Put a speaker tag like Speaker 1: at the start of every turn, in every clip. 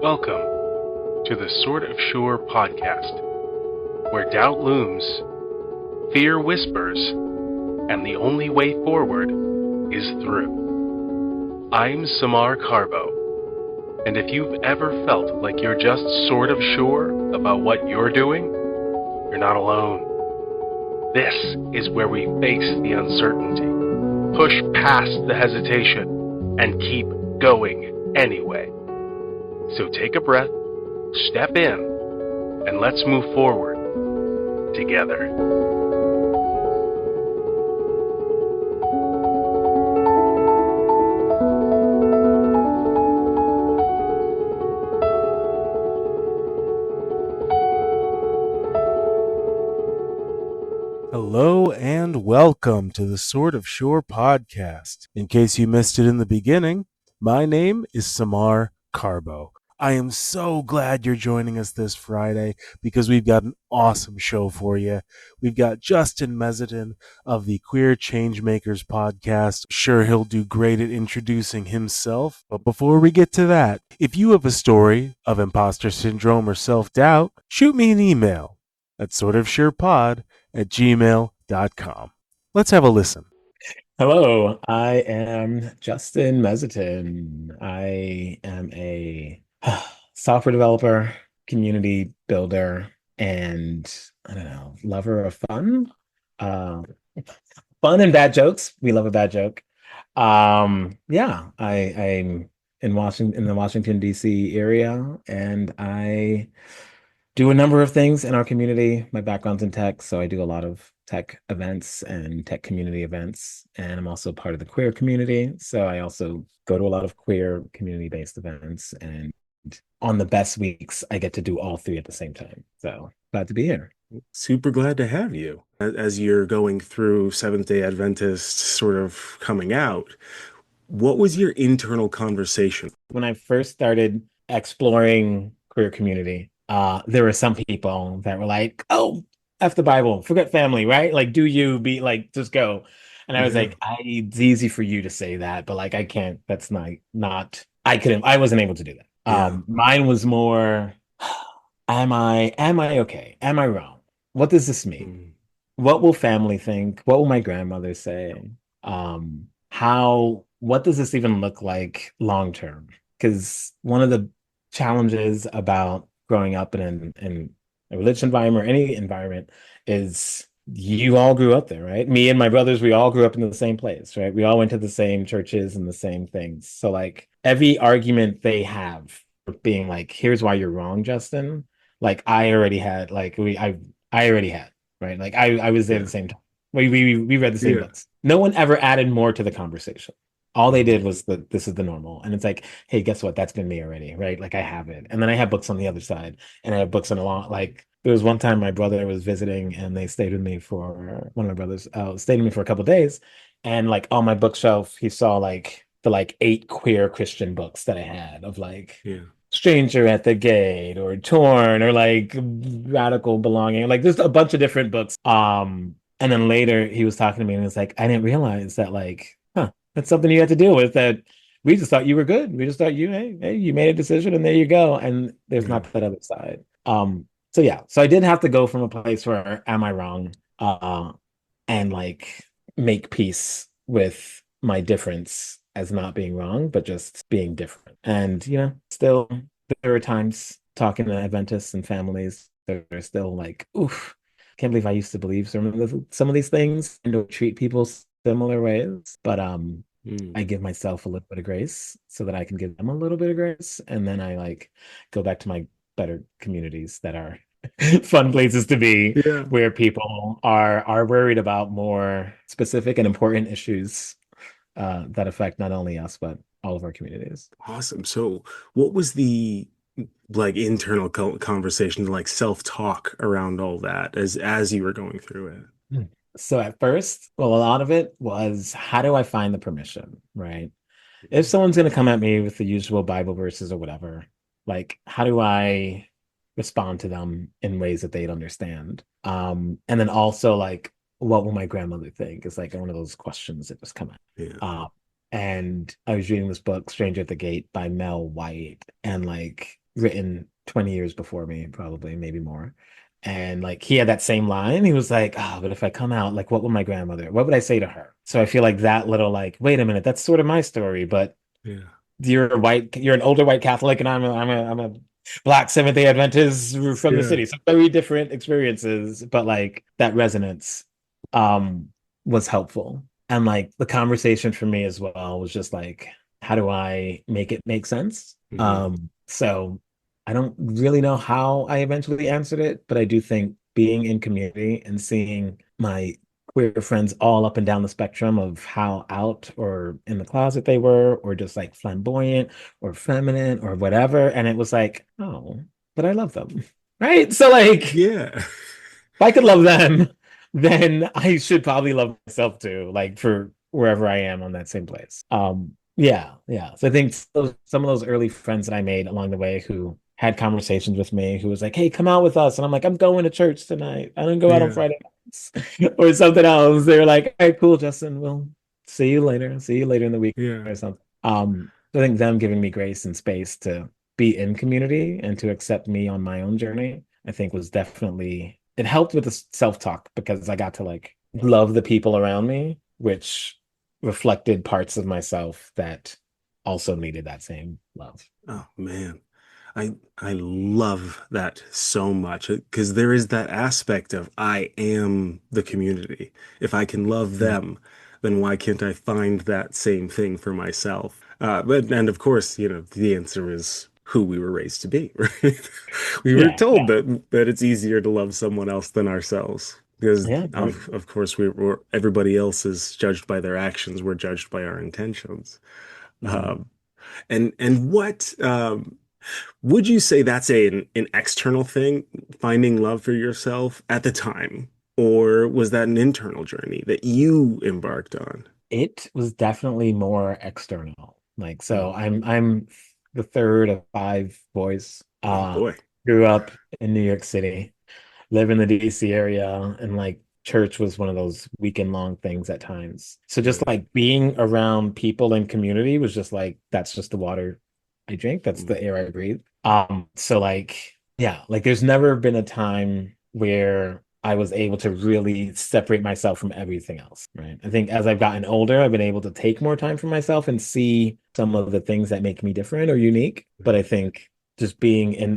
Speaker 1: Welcome to the Sort of Sure podcast, where doubt looms, fear whispers, and the only way forward is through. I'm Samar Carbo, and if you've ever felt like you're just sort of sure about what you're doing, you're not alone. This is where we face the uncertainty, push past the hesitation, and keep going anyway. So take a breath, step in, and let's move forward together.
Speaker 2: Hello and welcome to the Sort of Sure podcast. In case you missed it in the beginning, my name is Samar Carbo. I am so glad you're joining us this Friday because we've got an awesome show for you. We've got Justin Mezetin of the Queer Changemakers Podcast. Sure, he'll do great at introducing himself. But before we get to that, if you have a story of imposter syndrome or self-doubt, shoot me an email at sortofsurepod@gmail.com. Let's have a listen.
Speaker 3: Hello, I am Justin Mezetin. I am a software developer, community builder, and lover of fun. Fun and bad jokes. We love a bad joke. I'm in the Washington, D.C. area, and I do a number of things in our community. My background's in tech, so I do a lot of tech events and tech community events. And I'm also part of the queer community. So I also go to a lot of queer community-based events. And on the best weeks, I get to do all three at the same time. So glad to be here.
Speaker 2: Super glad to have you. As you're going through Seventh-day Adventist sort of coming out, what was your internal conversation?
Speaker 3: When I first started exploring queer community, there were some people that were like, oh, F the Bible, forget family, right? Like, do you be like, just go. And I was like, it's easy for you to say that, but like, I can't, that's I wasn't able to do that. Mine was more, am I okay? Am I wrong? What does this mean? What will family think? What will my grandmother say? What does this even look like long-term? Because one of the challenges about growing up in a religious environment or any environment is you all grew up there, right? Me and my brothers, we all grew up in the same place, right? We all went to the same churches and the same things. So like every argument they have being like, here's why you're wrong, Justin. Like I already had, right? Like I was there at the same time. We read the same books. No one ever added more to the conversation. All they did was this is the normal. And it's like, hey, guess what? That's been me already, right? Like I have it. And then I have books on the other side. And I have books on a lot. Like there was one time my brother was visiting and they stayed with me for one of my brothers stayed with me for a couple of days. And like on my bookshelf, he saw like the 8 queer Christian books that I had of like Stranger at the Gate or Torn or like Radical Belonging, like there's a bunch of different books. And then later he was talking to me and he was like, I didn't realize that like, that's something you had to deal with, that we just thought you were good. We just thought hey, you made a decision and there you go. And there's not that other side. So I did have to go from a place where am I wrong? And like make peace with my difference as not being wrong, but just being different. And, still there are times talking to Adventists and families that are still like, oof, can't believe I used to believe some of these things and to treat people similar ways, but I give myself a little bit of grace so that I can give them a little bit of grace, and then I like go back to my better communities that are fun places to be, where people are worried about more specific and important issues that affect not only us but all of our communities.
Speaker 2: Awesome. So what was the like internal conversation, like self-talk around all that as you were going through it?
Speaker 3: So at first, a lot of it was, how do I find the permission, right? If someone's going to come at me with the usual Bible verses or whatever, like, how do I respond to them in ways that they'd understand? And then also, like, what will my grandmother think? It's like one of those questions that just come out. And I was reading this book, Stranger at the Gate by Mel White. And like, written 20 years before me, probably, maybe more. And like he had that same line. He was like, oh, but if I come out, like, what would my grandmother, what would I say to her? So I feel like that little, like, wait a minute, that's sort of my story, but
Speaker 2: Yeah.
Speaker 3: you're an older white Catholic, and I'm a Black Seventh-day Adventist from the
Speaker 2: Yeah.
Speaker 3: city. So very different experiences, but like that resonance was helpful. And like the conversation for me as well was just like, how do I make it make sense?
Speaker 2: Mhm.
Speaker 3: So I don't really know how I eventually answered it, but I do think being in community and seeing my queer friends all up and down the spectrum of how out or in the closet they were, or just like flamboyant or feminine or whatever. And it was like, oh, but I love them. Right. So like
Speaker 2: Yeah.
Speaker 3: if I could love them, then I should probably love myself too, like for wherever I am on that same place. Yeah, yeah. So I think some of those early friends that I made along the way who had conversations with me, who was like, "Hey, come out with us," and I'm like, "I'm going to church tonight. I don't go out on
Speaker 2: Yeah.
Speaker 3: Friday nights," or something else. They're like, "All right, cool, Justin. We'll see you later. See you later in the week
Speaker 2: Yeah.
Speaker 3: or something." I think them giving me grace and space to be in community and to accept me on my own journey, I think was definitely it helped with the self-talk because I got to like love the people around me, which reflected parts of myself that also needed that same love.
Speaker 2: Oh man. I love that so much because there is that aspect of I am the community. If I can love
Speaker 3: Mm.
Speaker 2: them, then why can't I find that same thing for myself? But and of course, the answer is who we were raised to be, right? We were
Speaker 3: Yeah,
Speaker 2: told
Speaker 3: yeah,
Speaker 2: that it's easier to love someone else than ourselves because
Speaker 3: yeah.
Speaker 2: of course we're everybody else is judged by their actions. We're judged by our intentions.
Speaker 3: Mhm.
Speaker 2: Um, and what would you say that's an external thing, finding love for yourself at the time, or was that an internal journey that you embarked on?
Speaker 3: It was definitely more external. Like, so
Speaker 2: Mm.
Speaker 3: I'm the third of five boys.
Speaker 2: Oh boy.
Speaker 3: Grew up in New York City, live in the DC area, and like church was one of those weekend long things at times. So just
Speaker 2: Yeah.
Speaker 3: like being around people and community was just like that's just the water I drink, that's
Speaker 2: Mm.
Speaker 3: the air I breathe. So like yeah, like there's never been a time where I was able to really separate myself from everything else, right? I think as I've gotten older, I've been able to take more time for myself and see some of the things that make me different or unique. But I think just being in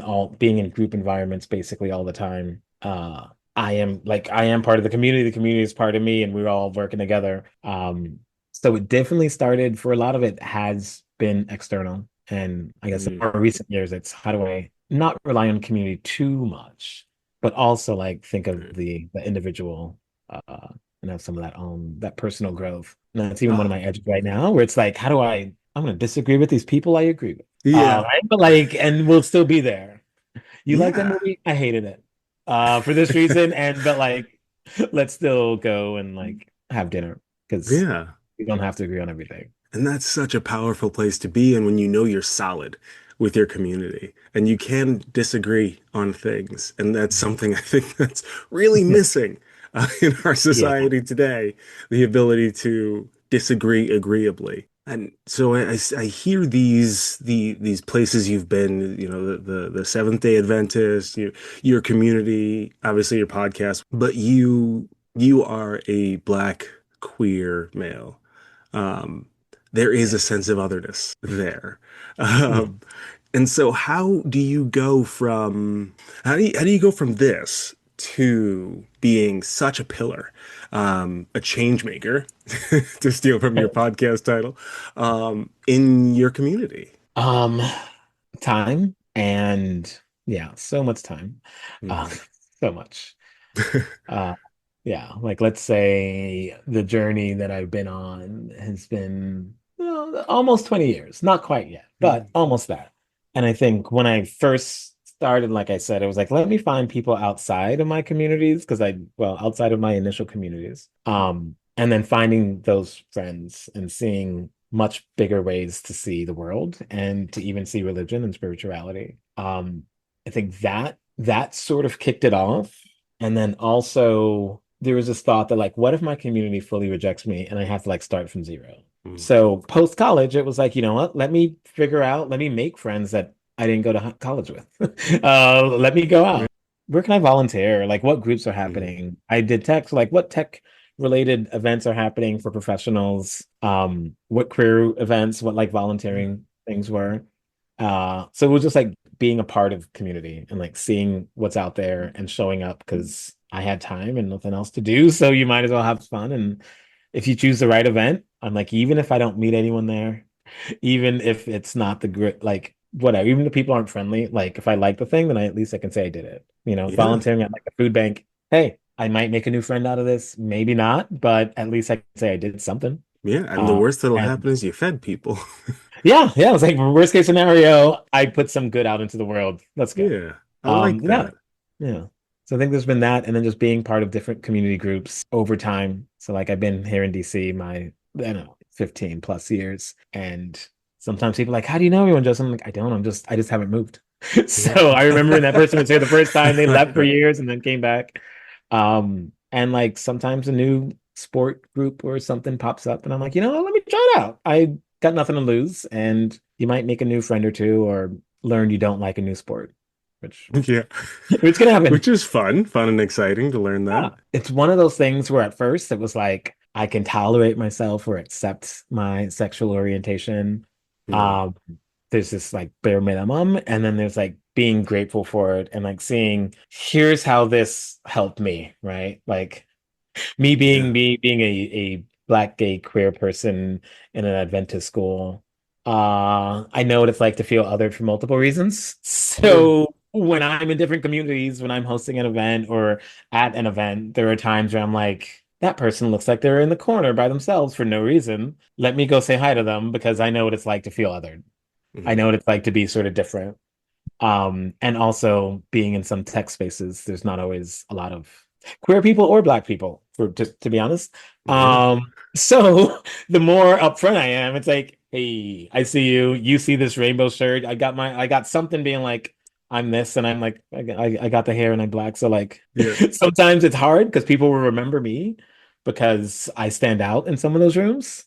Speaker 3: group environments basically all the time, I am part of the community is part of me, and we're all working together. So it definitely started for a lot of it has been external. And I guess in
Speaker 2: Mm.
Speaker 3: more recent years, it's how do I not rely on community too much, but also like think of the individual and have some of that personal growth. And that's even one of
Speaker 2: Oh,
Speaker 3: my edges right now, where it's like, how do I'm gonna disagree with these people I agree with.
Speaker 2: yeah.
Speaker 3: Right? But like, and we'll still be there. You like that
Speaker 2: Yeah.
Speaker 3: movie? I hated it. For this reason, and but like, let's still go and like have dinner because
Speaker 2: Yeah.
Speaker 3: we don't have to agree on everything.
Speaker 2: And that's such a powerful place to be in when you know you're solid with your community and you can disagree on things. And that's something I think that's really missing in our
Speaker 3: Yeah.
Speaker 2: society today, the ability to disagree agreeably. And so I hear these places you've been, the Seventh Day Adventist, your community, obviously your podcast, but you are a black queer male. Um, there is
Speaker 3: Yeah.
Speaker 2: a sense of otherness there.
Speaker 3: Mhm.
Speaker 2: Um, and so how do you go from this to being such a pillar, a change maker, to steal from your podcast title, in your community?
Speaker 3: Um, time and yeah, so much time. Um,
Speaker 2: Mhm.
Speaker 3: so much. Uh, yeah, like let's say the journey that I've been on has been almost 20 years. Not quite yet, but almost that. And I think when I first started, like I said, it was like, let me find people outside of my communities because outside of my initial communities. And then finding those friends and seeing much bigger ways to see the world and to even see religion and spirituality. I think that sort of kicked it off. And then also there was this thought that like, what if my community fully rejects me and I have to like start from zero?
Speaker 2: Mhm.
Speaker 3: So post college, it was like, you know what? Let me make friends that I didn't go to college with. Let me go out. Where can I volunteer? Like, what groups are happening? I did tech, so like what tech related events are happening for professionals, what career events, what like volunteering things were. So it was just like being a part of community and like seeing what's out there and showing up because I had time and nothing else to do. So you might as well have fun. And if you choose the right event, I'm like, even if I don't meet anyone there, even if it's not the grit, like whatever, even if people aren't friendly, like if I like the thing, then at least I can say I did it. Volunteering at like a food bank. Hey, I might make a new friend out of this, maybe not, but at least I can say I did something.
Speaker 2: Yeah, and the worst that'll
Speaker 3: And
Speaker 2: happen is you fed people.
Speaker 3: yeah, it was like worst case scenario, I put some good out into the world. Let's go.
Speaker 2: Yeah, I like
Speaker 3: Yeah,
Speaker 2: that.
Speaker 3: yeah. So I think there's been that, and then just being part of different community groups over time. So like I've been here in DC, I don't know, 15 plus years, and sometimes people are like, how do you know everyone, Justin? I'm like, I don't. I just haven't moved. So I remember when that person was here the first time, they left for years and then came back. And like sometimes a new sport group or something pops up, and I'm like, let me try it out. I got nothing to lose, and you might make a new friend or two, or learn you don't like a new sport, which
Speaker 2: Yeah,
Speaker 3: it's gonna happen.
Speaker 2: which is fun and exciting to learn that.
Speaker 3: Yeah. It's one of those things where at first it was like I can tolerate myself or accept my sexual orientation. Um, there's this like bare minimum, and then there's like being grateful for it and like seeing here's how this helped me, right? Like me being a black gay queer person in an Adventist school. I know what it's like to feel othered for multiple reasons. So when I'm in different communities, when I'm hosting an event or at an event, there are times where I'm like, that person looks like they're in the corner by themselves for no reason. Let me go say hi to them because I know what it's like to feel othered. I know what it's like to be sort of different. And also being in some tech spaces, there's not always a lot of queer people or black people, for just to be honest. So the more upfront I am, it's like, hey, I see you, you see this rainbow shirt. I got something being like, I'm this, and I'm like, I got the hair and I'm black. So like sometimes it's hard because people will remember me because I stand out in some of those rooms.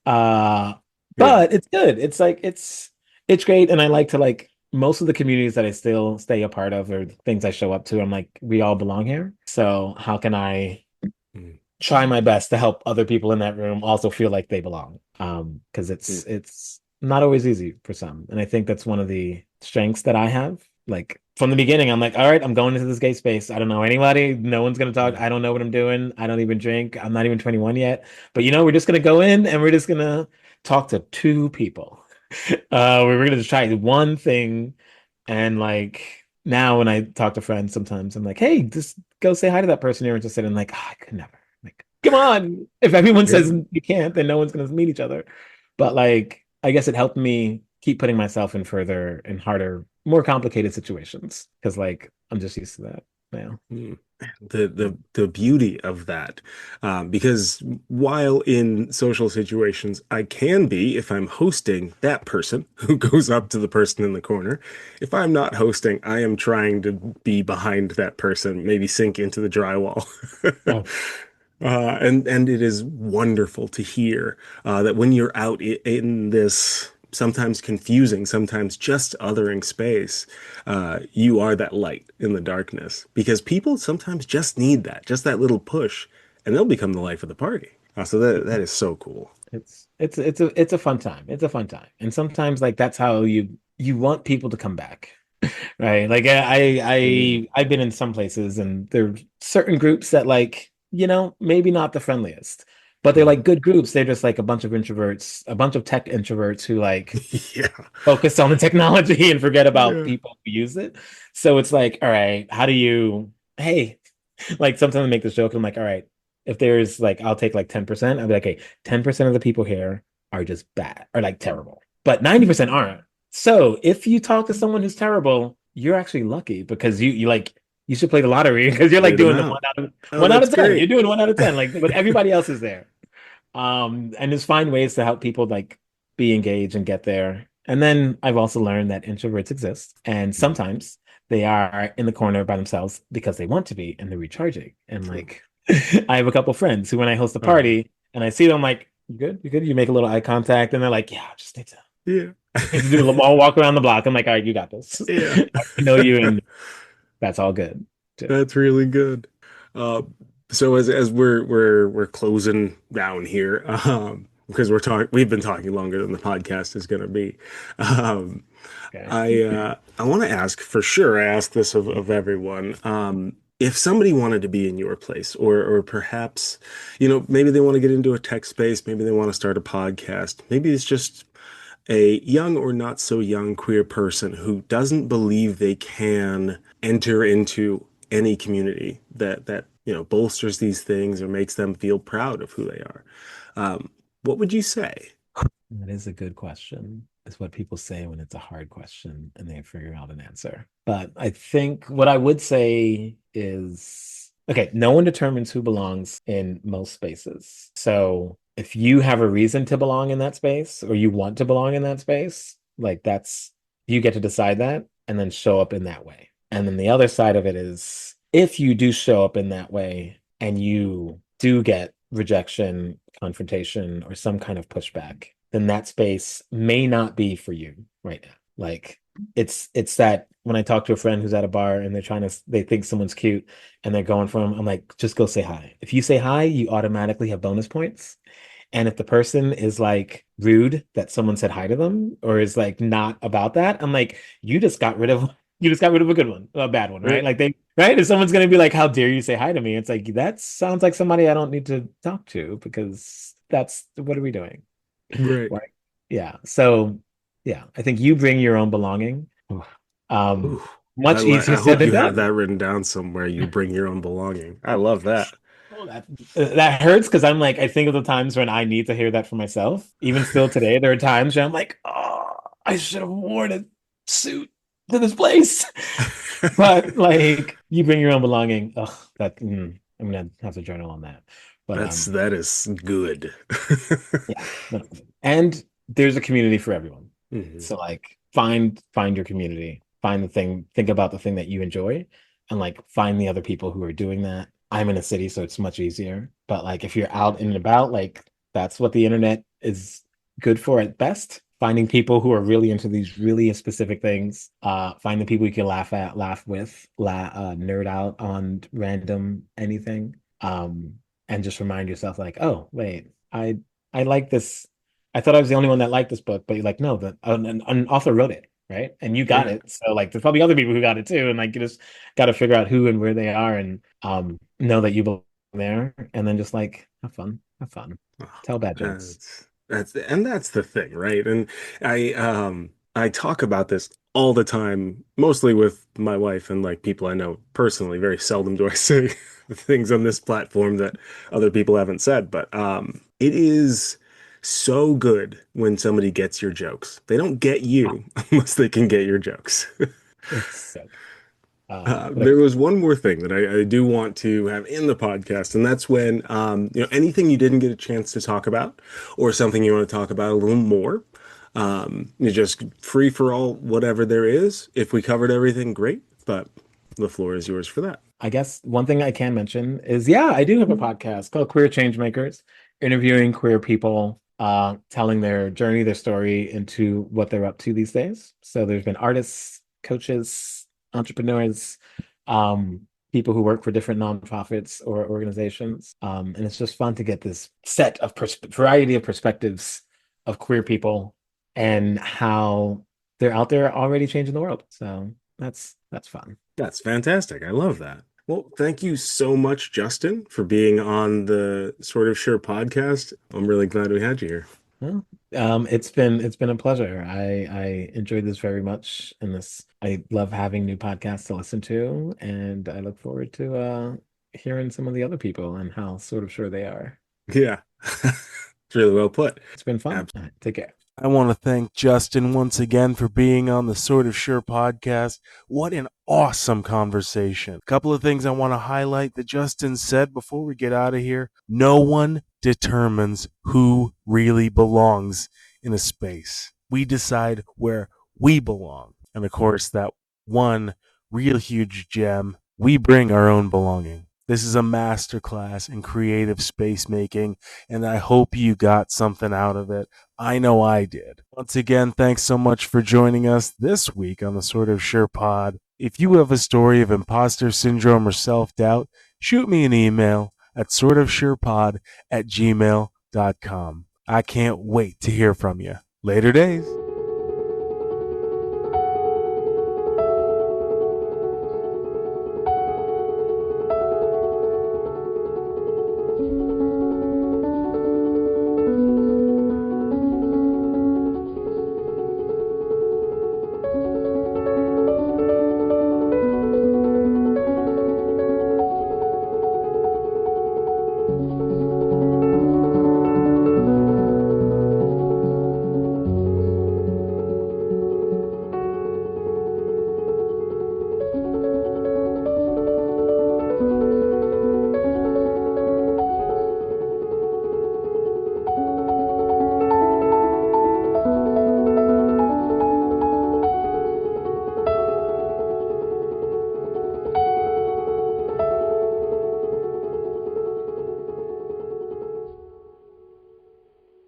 Speaker 3: But it's good. It's like it's great. And I like to like most of the communities that I still stay a part of or things I show up to, I'm like, we all belong here. So how can I try my best to help other people in that room also feel like they belong? Because it's not always easy for some. And I think that's one of the strengths that I have. Like from the beginning, I'm like, all right, I'm going into this gay space. I don't know anybody. No one's gonna talk. I don't know what I'm doing. I don't even drink. I'm not even 21 yet. But we're just gonna go in and we're just gonna talk to two people. We're gonna just try one thing, and like now when I talk to friends, sometimes I'm like, "Hey, just go say hi to that person you're interested in." Like, I could never. Like, come on! If everyone says you can't, then no one's gonna meet each other. But like, I guess it helped me keep putting myself in further and harder, more complicated situations because like I'm just used to that now.
Speaker 2: The beauty of that, because while in social situations I can be, if I'm hosting, that person who goes up to the person in the corner. If I'm not hosting, I am trying to be behind that person, maybe sink into the drywall.
Speaker 3: Oh.
Speaker 2: And it is wonderful to hear that when you're out in this sometimes confusing, sometimes just othering space, you are that light in the darkness because people sometimes just need that, just that little push, and they'll become the life of the party. So that is so cool.
Speaker 3: It's a fun time. It's a fun time, and sometimes like that's how you want people to come back, right? Like I've been in some places, and there are certain groups that like maybe not the friendliest. But they're like good groups. They're just like a bunch of introverts, a bunch of tech introverts who like focus on the technology and forget about people who use it. So it's like, all right, how do you, hey, like sometimes I make this joke. I'm like, all right, if there's like, I'll take like 10%. I'll be like, hey, 10% of the people here are just bad or like terrible, but 90% aren't. So if you talk to someone who's terrible, you're actually lucky because you like, you should play the lottery because you're like doing the one out of 10. Great. You're doing 1 out of 10, like, but everybody else is there. And just find ways to help people like be engaged and get there. And then I've also learned that introverts exist, and sometimes they are in the corner by themselves because they want to be and they're recharging. And like, I have a couple friends who, when I host a party and I see them, like, you good? You good? You make a little eye contact, and they're like, yeah, I just need to.
Speaker 2: Yeah.
Speaker 3: To do a walk around the block. I'm like, all right, you got this.
Speaker 2: Yeah.
Speaker 3: I know you, and that's all good too.
Speaker 2: That's really good. So as we're closing down here, because we've been talking longer than the podcast is going to be. Um,
Speaker 3: Okay.
Speaker 2: I want to ask for sure. I ask this of everyone. If somebody wanted to be in your place, or perhaps, maybe they want to get into a tech space, maybe they want to start a podcast, maybe it's just a young or not so young queer person who doesn't believe they can enter into any community that bolsters these things or makes them feel proud of who they are. What would you say?
Speaker 3: That is a good question. Is what people say when it's a hard question and they figure out an answer. But I think what I would say is, okay, no one determines who belongs in most spaces. So if you have a reason to belong in that space or you want to belong in that space, like you get to decide that and then show up in that way. And then the other side of it is, if you do show up in that way and you do get rejection, confrontation, or some kind of pushback, then that space may not be for you right now. Like it's that when I talk to a friend who's at a bar and they think someone's cute and they're going for them, I'm like, just go say hi. If you say hi, you automatically have bonus points. And if the person is like rude that someone said hi to them or is like not about that, I'm like, you just got rid of a good one, a bad one, right? Right? If someone's gonna be like, how dare you say hi to me? It's like, that sounds like somebody I don't need to talk to, because what are we doing?
Speaker 2: Right.
Speaker 3: Right. Yeah. So yeah, I think you bring your own belonging.
Speaker 2: Ooh,
Speaker 3: Much easier
Speaker 2: I
Speaker 3: said
Speaker 2: hope
Speaker 3: than
Speaker 2: you have
Speaker 3: done.
Speaker 2: that written down somewhere. You bring your own belonging. I love that.
Speaker 3: Oh, that hurts, because I'm like, I think of the times when I need to hear that for myself. Even still today, there are times where I'm like, oh, I should have worn a suit to this place. But like, you bring your own belonging. Oh, I'm gonna have to journal on that. But
Speaker 2: That is good.
Speaker 3: yeah, and there's a community for everyone.
Speaker 2: Mhm.
Speaker 3: So like, find your community, find the thing, think about the thing that you enjoy, and like find the other people who are doing that. I'm in a city, so it's much easier. But like, if you're out and about, like, that's what the internet is good for at best. Finding people who are really into these really specific things, finding people you can laugh with, nerd out on random anything, and just remind yourself like, oh wait, I like this. I thought I was the only one that liked this book, but you're like, no, an author wrote it, right? And you got
Speaker 2: Yeah.
Speaker 3: it. So like, there's probably other people who got it too, and like, you just got to figure out who and where they are, and know that you belong there, and then just like have fun, tell bad jokes.
Speaker 2: That's the thing, right? And I talk about this all the time, mostly with my wife and like people I know personally. Very seldom do I say things on this platform that other people haven't said, but it is so good when somebody gets your jokes. They don't get you unless they can get your jokes.
Speaker 3: It's sick.
Speaker 2: There was one more thing that I do want to have in the podcast, and that's when anything you didn't get a chance to talk about, or something you want to talk about a little more. You're just free for all, whatever there is. If we covered everything, great, but the floor is yours for that.
Speaker 3: I guess one thing I can mention is, yeah, I do have a podcast called Queer Changemakers, interviewing queer people, telling their journey, their story into what they're up to these days. So there's been artists, coaches, entrepreneurs, people who work for different nonprofits or organizations. And it's just fun to get this set of variety of perspectives of queer people and how they're out there already changing the world. So that's fun.
Speaker 2: That's fantastic. I love that. Well, thank you so much, Justin, for being on the Sort of Sure podcast. I'm really glad we had you here.
Speaker 3: Well, it's been a pleasure. I enjoyed this very much, and I love having new podcasts to listen to, and I look forward to hearing some of the other people and how sort of sure they are.
Speaker 2: Yeah, it's really well put.
Speaker 3: It's been fun.
Speaker 2: Absolutely.
Speaker 3: All right, take care.
Speaker 2: I want to thank Justin once again for being on the Sort of Sure podcast. What an awesome conversation. A couple of things I want to highlight that Justin said before we get out of here. No one determines who really belongs in a space. We decide where we belong. And of course, that one real huge gem, we bring our own belonging. This is a masterclass in creative space making, and I hope you got something out of it. I know I did. Once again, thanks so much for joining us this week on the Sort of Sure Pod. If you have a story of imposter syndrome or self-doubt, shoot me an email at sortofsurepod@gmail.com. I can't wait to hear from you. Later days.